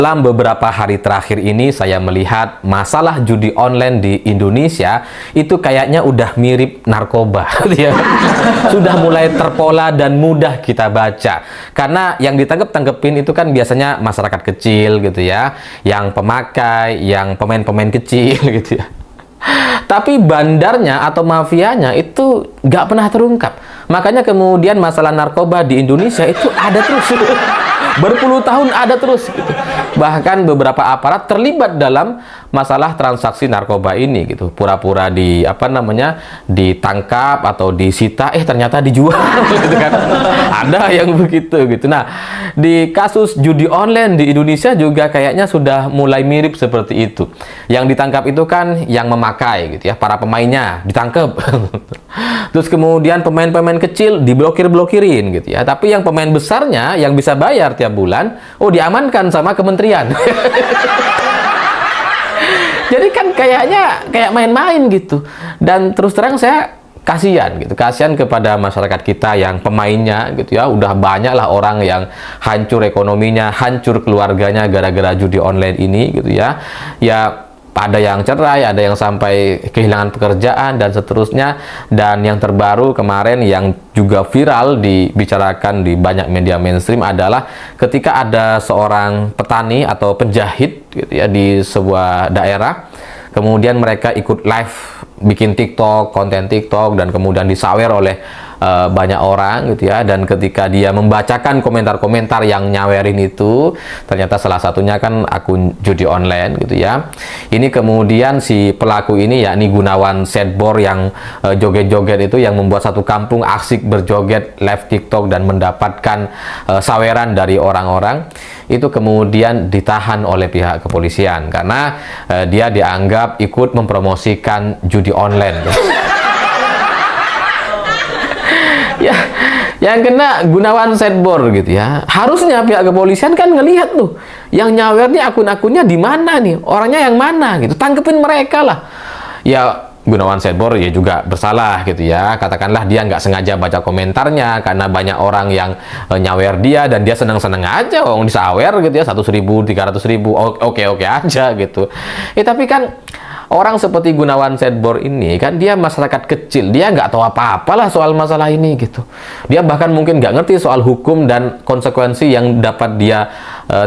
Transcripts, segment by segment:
Dalam beberapa hari terakhir ini saya melihat masalah judi online di Indonesia itu kayaknya udah mirip narkoba ya. Sudah mulai terpola dan mudah kita baca. Karena yang ditangkep-tangkepin itu kan biasanya masyarakat kecil gitu ya, yang pemakai, yang pemain-pemain kecil gitu ya. Tapi bandarnya atau mafianya itu nggak pernah terungkap. Makanya kemudian masalah narkoba di Indonesia itu ada terus. Berpuluh tahun ada terus gitu. Bahkan beberapa aparat terlibat dalam masalah transaksi narkoba ini gitu. Pura-pura ditangkap atau disita, ternyata dijual gitu kan. Ada yang begitu gitu. Nah, di kasus judi online di Indonesia juga kayaknya sudah mulai mirip seperti itu. Yang ditangkap itu kan yang memakai gitu ya, para pemainnya ditangkap. Terus kemudian pemain-pemain kecil diblokir-blokirin gitu ya. Tapi yang pemain besarnya yang bisa bayar tiap bulan, diamankan sama kementerian. Jadi kan kayaknya kayak main-main gitu. Dan terus terang saya kasihan gitu, kasihan kepada masyarakat kita yang pemainnya gitu ya. Udah banyak lah orang yang hancur ekonominya, hancur keluarganya gara-gara judi online ini gitu ya. Ya ada yang cerai, ada yang sampai kehilangan pekerjaan dan seterusnya. Dan yang terbaru kemarin yang juga viral dibicarakan di banyak media mainstream adalah ketika ada seorang petani atau penjahit gitu ya di sebuah daerah, kemudian mereka ikut live bikin TikTok, konten TikTok, dan kemudian disawer oleh banyak orang gitu ya. Dan ketika dia membacakan komentar-komentar yang nyawerin itu, ternyata salah satunya kan akun judi online gitu ya. Ini kemudian si pelaku ini yakni Gunawan Setbor yang joget-joget itu, yang membuat satu kampung asik berjoget live TikTok dan mendapatkan saweran dari orang-orang, itu kemudian ditahan oleh pihak kepolisian karena dia dianggap ikut mempromosikan judi online. Ya, yang kena Gunawan Setbor gitu ya. Harusnya pihak kepolisian kan ngelihat tuh, yang nyawer nih akun-akunnya di mana nih, orangnya yang mana gitu, tangkepin mereka lah. Ya Gunawan Setbor ya juga bersalah gitu ya. Katakanlah dia nggak sengaja baca komentarnya karena banyak orang yang nyawer dia dan dia seneng-seneng aja, disawer gitu ya, 100.000, 300.000, oke aja gitu. Tapi kan orang seperti Gunawan Setbor ini kan dia masyarakat kecil, dia nggak tahu apa-apalah soal masalah ini gitu. Dia bahkan mungkin nggak ngerti soal hukum dan konsekuensi yang dapat dia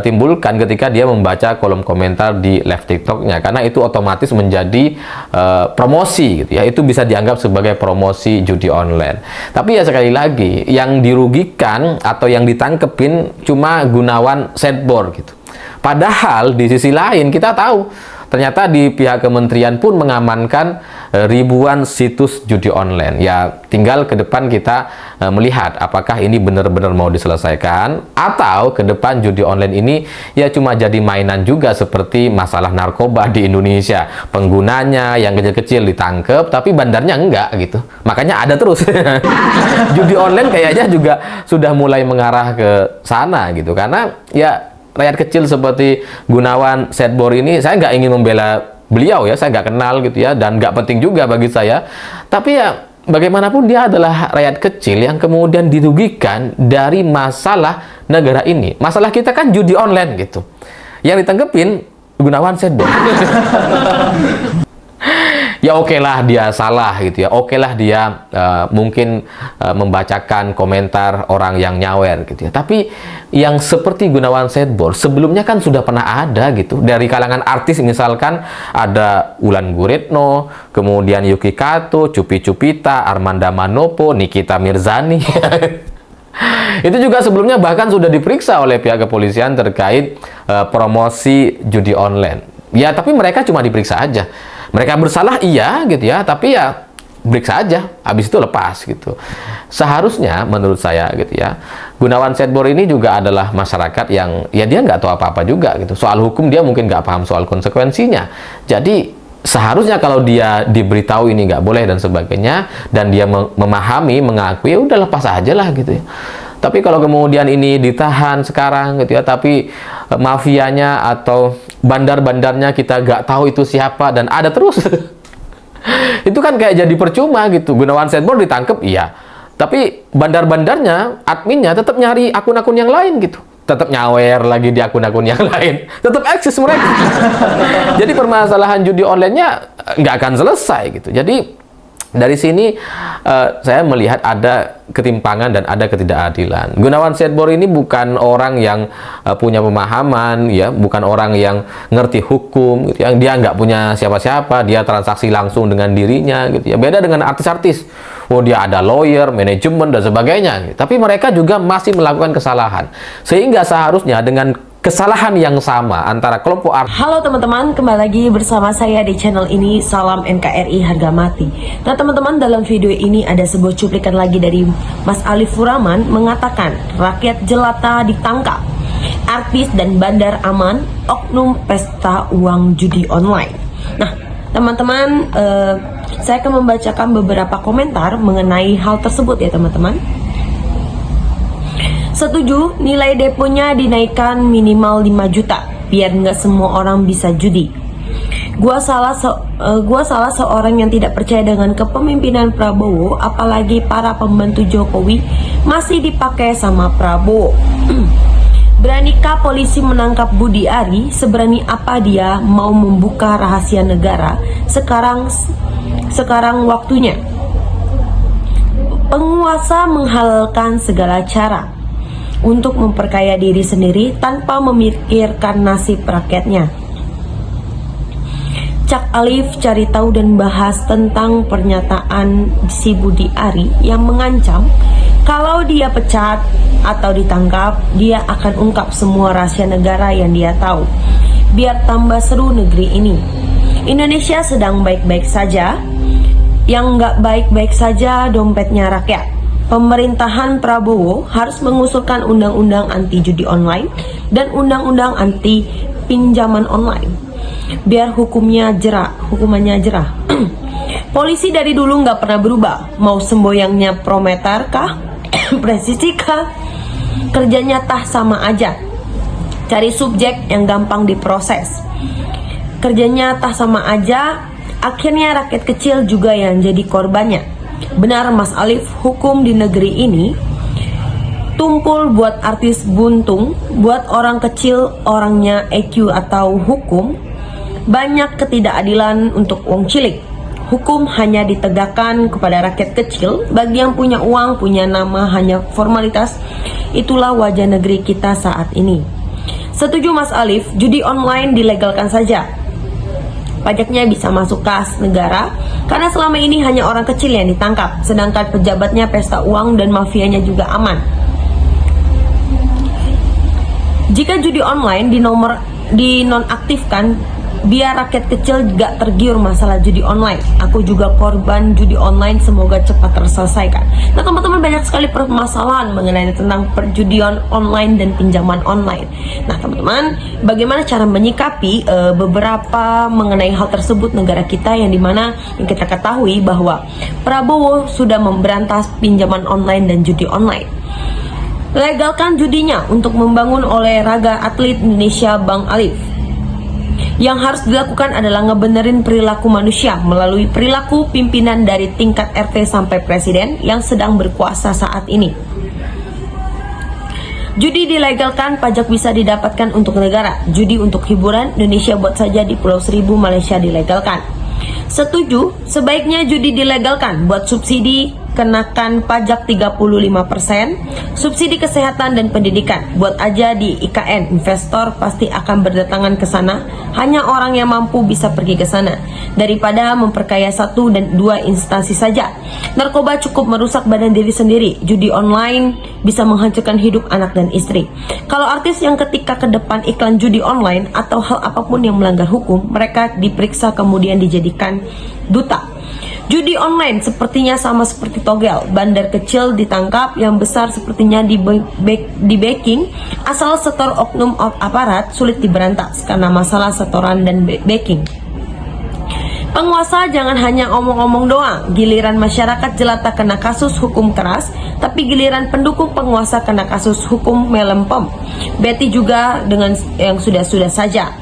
timbulkan ketika dia membaca kolom komentar di live TikToknya, karena itu otomatis menjadi promosi gitu ya. Itu bisa dianggap sebagai promosi judi online. Tapi ya sekali lagi, yang dirugikan atau yang ditangkepin cuma Gunawan Setbor gitu. Padahal di sisi lain kita tahu ternyata di pihak kementerian pun mengamankan ribuan situs judi online. Ya tinggal ke depan kita melihat apakah ini benar-benar mau diselesaikan atau ke depan judi online ini ya cuma jadi mainan juga seperti masalah narkoba di Indonesia. Penggunanya yang kecil-kecil ditangkap tapi bandarnya enggak gitu. Makanya ada terus. Judi online kayaknya juga sudah mulai mengarah ke sana gitu. Karena ya rakyat kecil seperti Gunawan Setbor ini, saya nggak ingin membela beliau ya, saya nggak kenal gitu ya, dan nggak penting juga bagi saya. Tapi ya bagaimanapun dia adalah rakyat kecil yang kemudian dirugikan dari masalah negara ini. Masalah kita kan judi online gitu. Yang ditangkepin Gunawan Setbor. Ya oke lah dia salah gitu ya, oke lah dia mungkin membacakan komentar orang yang nyawer gitu ya. Tapi yang seperti Gunawan Setbor sebelumnya kan sudah pernah ada gitu. Dari kalangan artis misalkan ada Wulan Guritno, kemudian Yuki Kato, Cupi Cupita, Armanda Manopo, Nikita Mirzani. Itu juga sebelumnya bahkan sudah diperiksa oleh pihak kepolisian terkait promosi judi online. Ya tapi mereka cuma diperiksa aja. Mereka bersalah iya gitu ya, tapi ya periksa aja, habis itu lepas gitu. Seharusnya menurut saya gitu ya, Gunawan Setbor ini juga adalah masyarakat yang ya dia nggak tahu apa-apa juga gitu. Soal hukum dia mungkin nggak paham soal konsekuensinya. Jadi seharusnya kalau dia diberitahu ini nggak boleh dan sebagainya, dan dia memahami, mengakui, ya udah lepas aja lah gitu ya. Tapi kalau kemudian ini ditahan sekarang gitu ya, tapi mafianya atau bandar-bandarnya kita nggak tahu itu siapa dan ada terus. Itu kan kayak jadi percuma gitu. Gunawan Setbor ditangkap iya, tapi bandar-bandarnya, adminnya tetap nyari akun-akun yang lain gitu. tetap nyawer lagi di akun-akun yang lain, tetap eksis mereka. Jadi permasalahan judi online-nya nggak akan selesai gitu. Jadi dari sini saya melihat ada ketimpangan dan ada ketidakadilan. Gunawan Setbor ini bukan orang yang punya pemahaman, ya, bukan orang yang ngerti hukum, gitu, yang dia nggak punya siapa-siapa, dia transaksi langsung dengan dirinya, gitu ya. Beda dengan artis-artis, oh dia ada lawyer, manajemen dan sebagainya. Gitu. Tapi mereka juga masih melakukan kesalahan, sehingga seharusnya dengan kesalahan yang sama antara kelompok Halo teman-teman, kembali lagi bersama saya di channel ini. Salam NKRI harga mati. Nah teman-teman, dalam video ini ada sebuah cuplikan lagi dari Mas Alif Furaman mengatakan rakyat jelata ditangkap, artis dan bandar aman, oknum pesta uang judi online. Nah teman-teman, saya akan membacakan beberapa komentar mengenai hal tersebut ya teman-teman. Setuju, nilai deponya dinaikkan minimal 5 juta, biar nggak semua orang bisa judi. Gua salah seorang yang tidak percaya dengan kepemimpinan Prabowo, apalagi para pembantu Jokowi masih dipakai sama Prabowo. Beranikah polisi menangkap Budi Ari? Seberani apa dia mau membuka rahasia negara? Sekarang waktunya. Penguasa menghalalkan segala cara untuk memperkaya diri sendiri tanpa memikirkan nasib rakyatnya. Cak Alif cari tahu dan bahas tentang pernyataan si Budi Ari yang mengancam kalau dia pecat atau ditangkap, dia akan ungkap semua rahasia negara yang dia tahu, biar tambah seru negeri ini. Indonesia sedang baik-baik saja, yang nggak baik-baik saja dompetnya rakyat. Pemerintahan Prabowo harus mengusulkan undang-undang anti judi online dan undang-undang anti pinjaman online, biar hukumannya jerah. Polisi dari dulu nggak pernah berubah, mau semboyangnya prometer kah, presisi kah, kerjanya tah sama aja, cari subjek yang gampang diproses, kerjanya tah sama aja, akhirnya rakyat kecil juga yang jadi korbannya. Benar Mas Alif, hukum di negeri ini tumpul buat artis buntung, buat orang kecil orangnya EQ atau hukum. Banyak ketidakadilan untuk wong cilik. Hukum hanya ditegakkan kepada rakyat kecil, bagi yang punya uang, punya nama hanya formalitas. Itulah wajah negeri kita saat ini. Setuju Mas Alif, judi online dilegalkan saja. Pajaknya bisa masuk kas negara, karena selama ini hanya orang kecil yang ditangkap, sedangkan pejabatnya pesta uang dan mafianya juga aman. Jika judi online dinonaktifkan, biar rakyat kecil gak tergiur masalah judi online. Aku juga korban judi online, semoga cepat terselesaikan. Nah teman-teman, banyak sekali permasalahan mengenai tentang perjudian online dan pinjaman online. Nah teman-teman, bagaimana cara menyikapi beberapa mengenai hal tersebut negara kita, yang dimana yang kita ketahui bahwa Prabowo sudah memberantas pinjaman online dan judi online. Legalkan judinya untuk membangun olahraga atlet Indonesia, Bang Alif. Yang harus dilakukan adalah ngebenerin perilaku manusia melalui perilaku pimpinan dari tingkat RT sampai presiden yang sedang berkuasa saat ini. Judi dilegalkan, pajak bisa didapatkan untuk negara. Judi untuk hiburan, Indonesia buat saja di Pulau Seribu, Malaysia dilegalkan. Setuju, sebaiknya judi dilegalkan, buat subsidi kenakan pajak 35%, subsidi kesehatan dan pendidikan, buat aja di IKN, investor pasti akan berdatangan ke sana, hanya orang yang mampu bisa pergi ke sana, daripada memperkaya 1 dan 2 instansi saja. Narkoba cukup merusak badan diri sendiri, judi online bisa menghancurkan hidup anak dan istri. Kalau artis yang ketika ke depan iklan judi online atau hal apapun yang melanggar hukum, mereka diperiksa kemudian dijadikan duta. Judi online sepertinya sama seperti togel, bandar kecil ditangkap, yang besar sepertinya di backing, asal setor oknum aparat sulit diberantas karena masalah setoran dan backing. Penguasa jangan hanya omong-omong doang, giliran masyarakat jelata kena kasus hukum keras, tapi giliran pendukung penguasa kena kasus hukum melempem. Betty juga dengan yang sudah-sudah saja.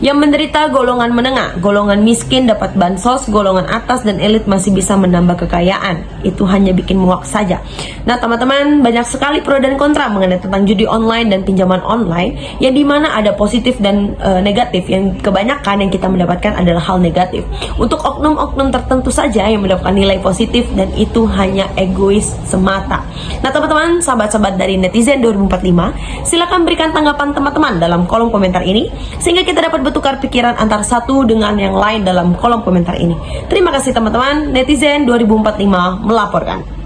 Yang menderita golongan menengah, golongan miskin dapat bansos, golongan atas dan elit masih bisa menambah kekayaan. Itu hanya bikin muak saja. Nah teman-teman, banyak sekali pro dan kontra mengenai tentang judi online dan pinjaman online, yang dimana ada positif dan negatif. Yang kebanyakan yang kita mendapatkan adalah hal negatif. Untuk oknum-oknum tertentu saja yang mendapatkan nilai positif, dan itu hanya egois semata. Nah teman-teman, sahabat-sahabat dari Netizen 2045, silakan berikan tanggapan teman-teman dalam kolom komentar ini, sehingga kita dapat bertukar pikiran antara satu dengan yang lain dalam kolom komentar ini. Terima kasih teman-teman. Netizen 2045 melaporkan.